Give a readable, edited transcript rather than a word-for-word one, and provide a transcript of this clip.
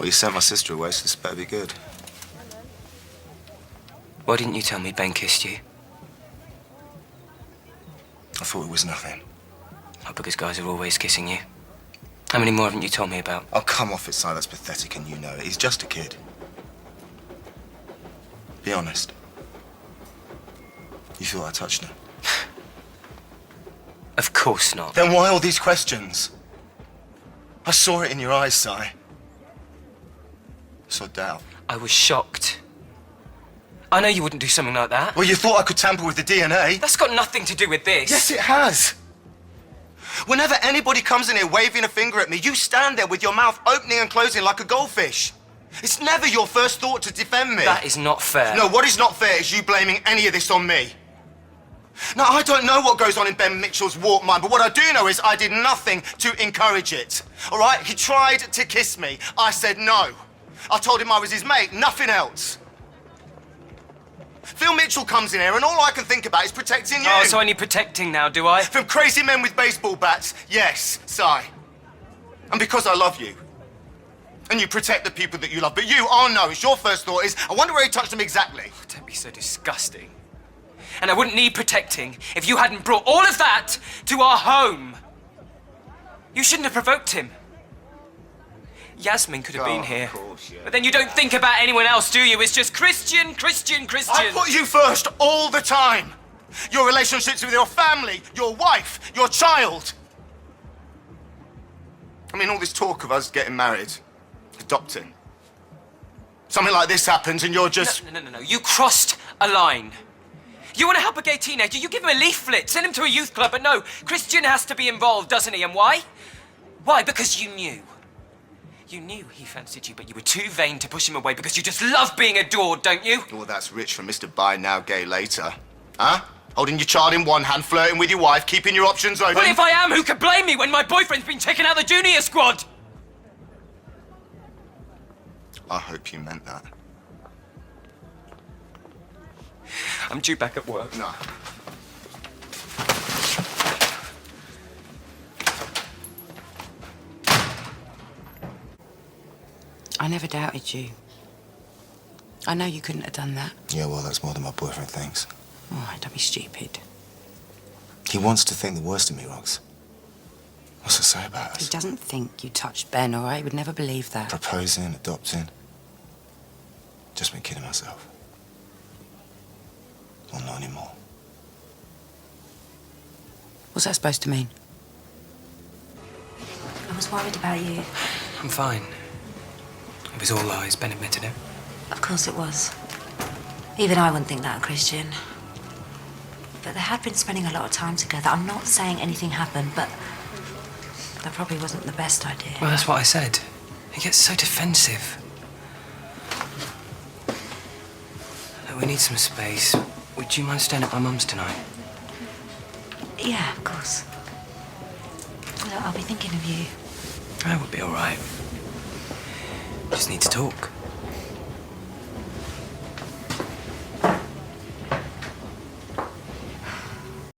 Well, you sent my sister away, so this better be good. Why didn't you tell me Ben kissed you? I thought it was nothing. Not because guys are always kissing you. How many more haven't you told me about? Oh, come off it, Syed. That's pathetic, and you know it. He's just a kid. Be honest. You thought I touched him? Of course not. Then why all these questions? I saw it in your eyes, Sy. I saw doubt. I was shocked. I know you wouldn't do something like that. Well, you thought I could tamper with the DNA? That's got nothing to do with this. Yes, it has. Whenever anybody comes in here waving a finger at me, you stand there with your mouth opening and closing like a goldfish. It's never your first thought to defend me. That is not fair. No, what is not fair is you blaming any of this on me. Now, I don't know what goes on in Ben Mitchell's warped mind, but what I do know is I did nothing to encourage it. All right? He tried to kiss me. I said no. I told him I was his mate, nothing else. Phil Mitchell comes in here and all I can think about is protecting you. Oh, so I need protecting now, do I? From crazy men with baseball bats, yes, Sy. And because I love you. And you protect the people that you love. But you, oh no, it's your first thought is, I wonder where he touched them exactly. Oh, don't be so disgusting. And I wouldn't need protecting if you hadn't brought all of that to our home. You shouldn't have provoked him. Yasmin could have been here. Of course, yeah. But then you don't think about anyone else, do you? It's just Christian, Christian, Christian. I put you first all the time. Your relationships with your family, your wife, your child. I mean, all this talk of us getting married, adopting. Something like this happens and you're just... No. You crossed a line. You want to help a gay teenager, you give him a leaflet, send him to a youth club, but no, Christian has to be involved, doesn't he? And why? Why? Because you knew. You knew he fancied you, but you were too vain to push him away because you just love being adored, don't you? Well, that's rich from Mr. Buy Now, Gay Later. Huh? Holding your child in one hand, flirting with your wife, keeping your options open. Well, if I am, who could blame me when my boyfriend's been taken out the junior squad? I hope you meant that. I'm due back at work. No. I never doubted you. I know you couldn't have done that. Yeah, well, that's more than my boyfriend thinks. All right, don't be stupid. He wants to think the worst of me, Rox. What's to say about He us? doesn't think you touched Ben, all right? He would never believe that. Proposing, adopting. Just been kidding myself. Well, not anymore. What's that supposed to mean? I was worried about you. I'm fine. It was all lies, Ben admitted it. Of course it was. Even I wouldn't think that of Christian. But they had been spending a lot of time together. I'm not saying anything happened, but that probably wasn't the best idea. Well, that's what I said. He gets so defensive. Look, we need some space. Would you mind staying at my mum's tonight? Yeah, of course. Look, I'll be thinking of you. That would be all right. Just need to talk.